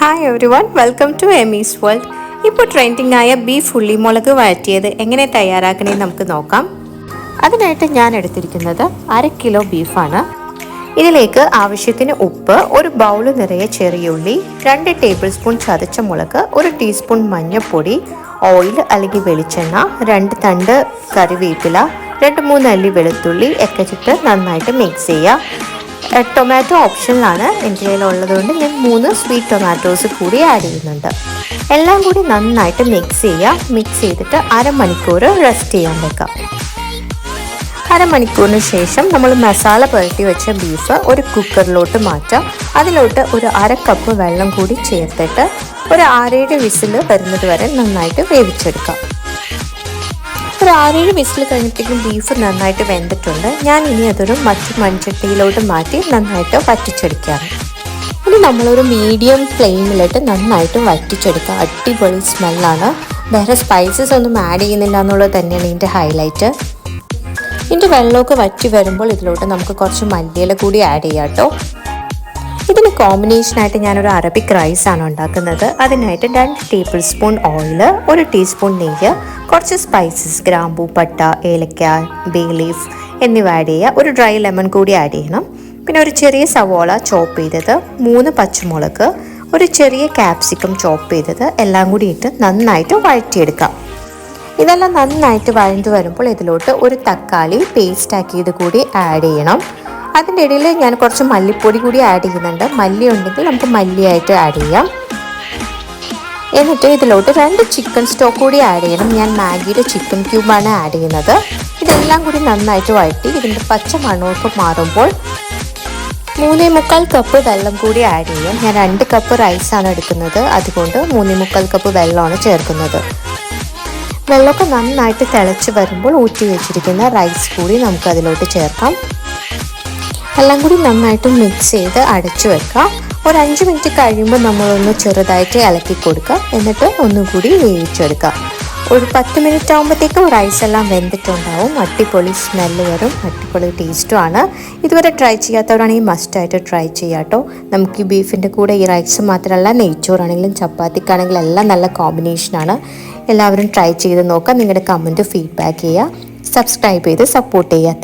Hi every one, welcome to Emmy's world. ഇപ്പോൾ trending ആയ beef ഉള്ളിമുളക് വഴറ്റിയത് എങ്ങനെ തയ്യാറാക്കണമെന്ന് നമുക്ക് നോക്കാം. അതിനായിട്ട് ഞാൻ എടുത്തിരിക്കുന്നത് 1/2 കിലോ ബീഫാണ്. ഇതിലേക്ക് ആവശ്യത്തിന് ഉപ്പ്, ഒരു ബൗൾ നിറയെ ചെറിയുള്ളി, 2 ടേബിൾ സ്പൂൺ ചതച്ച മുളക്, 1 ടീസ്പൂൺ മഞ്ഞൾപ്പൊടി, ഓയിൽ അല്ലെങ്കിൽ വെളിച്ചെണ്ണ, 2 തണ്ട് കറിവേപ്പില, 2-3 അല്ലി വെളുത്തുള്ളി ഒക്കെ ഇട്ട് നന്നായിട്ട് മിക്സ് ചെയ്യുക. ടൊമാറ്റോ ഓപ്ഷനിലാണ്, എൻ്റെ കയ്യിലുള്ളതുകൊണ്ട് ഞാൻ 3 സ്വീറ്റ് ടൊമാറ്റോസ് കൂടി ആഡ് ചെയ്യുന്നുണ്ട്. എല്ലാം കൂടി നന്നായിട്ട് മിക്സ് ചെയ്യുക. മിക്സ് ചെയ്തിട്ട് അരമണിക്കൂർ റെസ്റ്റ് ചെയ്യാൻ വെക്കാം. അരമണിക്കൂറിന് ശേഷം നമ്മൾ മസാല പുരട്ടി വെച്ച ബീഫ് ഒരു കുക്കറിലോട്ട് മാറ്റാം. അതിലോട്ട് ഒരു 1/2 കപ്പ് വെള്ളം കൂടി ചേർത്തിട്ട് ഒരു 6-7 വിസിൽ വരുന്നത് വരെ നന്നായിട്ട് വേവിച്ചെടുക്കാം. ഒരു 6-7 വിസിൽ കഴിഞ്ഞപ്പോഴേക്കും ബീഫ് നന്നായിട്ട് വെന്തിട്ടുണ്ട്. ഞാൻ ഇനി അതൊരു മൺചട്ടിയിലോട്ട് മാറ്റി നന്നായിട്ട് വറ്റിച്ചെടുക്കുകയാണ്. ഇനി നമ്മളൊരു മീഡിയം ഫ്ലെയിമിലിട്ട് നന്നായിട്ട് വറ്റിച്ചെടുക്കുക. അടിപൊളി സ്മെല്ലാണ്. വേറെ സ്പൈസസ് ഒന്നും ആഡ് ചെയ്യുന്നില്ല എന്നുള്ളത് തന്നെയാണ് ഇതിൻ്റെ ഹൈലൈറ്റ്. ഇതിൻ്റെ വെള്ളമൊക്കെ വറ്റി വരുമ്പോൾ ഇതിലോട്ട് നമുക്ക് കുറച്ച് മല്ലിയില കൂടി ആഡ് ചെയ്യാം കേട്ടോ. ഇതിന് കോമ്പിനേഷനായിട്ട് ഞാനൊരു അറബിക് റൈസാണ് ഉണ്ടാക്കുന്നത്. അതിനായിട്ട് 2 ടേബിൾ സ്പൂൺ ഓയിൽ, 1 ടീസ്പൂൺ നെയ്യ്, കുറച്ച് സ്പൈസസ് ഗ്രാമ്പൂ, പട്ട, ഏലക്ക, ബേ ലീഫ് എന്നിവ ആഡ് ചെയ്യുക. ഒരു ഡ്രൈ ലെമൺ കൂടി ആഡ് ചെയ്യണം. പിന്നെ ഒരു ചെറിയ സവോള ചോപ്പ് ചെയ്തത്, 3 പച്ചമുളക്, ഒരു ചെറിയ ക്യാപ്സിക്കം ചോപ്പ് ചെയ്തത് എല്ലാം കൂടി ഇട്ട് നന്നായിട്ട് വഴറ്റിയെടുക്കാം. ഇതെല്ലാം നന്നായിട്ട് വഴഞ്ഞു വരുമ്പോൾ ഇതിലോട്ട് ഒരു തക്കാളി പേസ്റ്റ് ആക്കിയത് കൂടി ആഡ് ചെയ്യണം. അതിൻ്റെ ഇടയിൽ ഞാൻ കുറച്ച് മല്ലിപ്പൊടി കൂടി ആഡ് ചെയ്യുന്നുണ്ട്. മല്ലി ഉണ്ടെങ്കിൽ നമുക്ക് മല്ലിയായിട്ട് ആഡ് ചെയ്യാം. എന്നിട്ട് ഇതിലോട്ട് 2 ചിക്കൻ സ്റ്റോക്ക് കൂടി ആഡ് ചെയ്യണം. ഞാൻ മാഗിയുടെ ചിക്കൻ ക്യൂബാണ് ആഡ് ചെയ്യുന്നത്. ഇതെല്ലാം കൂടി നന്നായിട്ട് വഴറ്റി ഇതിൻ്റെ പച്ച മണമൊക്കെ മാറുമ്പോൾ 3.25 കപ്പ് വെള്ളം കൂടി ആഡ് ചെയ്യാം. ഞാൻ 2 കപ്പ് റൈസാണ് എടുക്കുന്നത്, അതുകൊണ്ട് 3.25 കപ്പ് വെള്ളമാണ് ചേർക്കുന്നത്. വെള്ളമൊക്കെ നന്നായിട്ട് തിളച്ച് വരുമ്പോൾ ഊറ്റി വെച്ചിരിക്കുന്ന റൈസ് കൂടി നമുക്ക് അതിലോട്ട് ചേർക്കാം. എല്ലാം കൂടി നന്നായിട്ട് മിക്സ് ചെയ്ത് അടച്ചു വെക്കാം. ഒരു 5 മിനിറ്റ് കഴിയുമ്പോൾ നമ്മളൊന്ന് ചെറുതായിട്ട് ഇളക്കി കൊടുക്കുക. എന്നിട്ട് ഒന്നുകൂടി വേവിച്ചെടുക്കുക. ഒരു 10 മിനിറ്റ് ആകുമ്പോഴത്തേക്കും റൈസ് എല്ലാം വെന്തിട്ടുണ്ടാവും. അടിപൊളി സ്മെല്ല് വരും, അടിപൊളി ടേസ്റ്റുമാണ്. ഇതുവരെ ട്രൈ ചെയ്യാത്തവരാണെങ്കിൽ മസ്റ്റായിട്ട് ട്രൈ ചെയ്യാം കേട്ടോ. നമുക്ക് ഈ ബീഫിൻ്റെ കൂടെ ഈ റൈസ് മാത്രമല്ല, നെയ്ച്ചോറാണെങ്കിലും ചപ്പാത്തിക്കാണെങ്കിലും എല്ലാം നല്ല കോമ്പിനേഷനാണ്. എല്ലാവരും ട്രൈ ചെയ്ത് നോക്കാം. നിങ്ങളുടെ കമൻറ്റ് ഫീഡ്ബാക്ക് ചെയ്യുക. സബ്സ്ക്രൈബ് ചെയ്ത് സപ്പോർട്ട് ചെയ്യുക.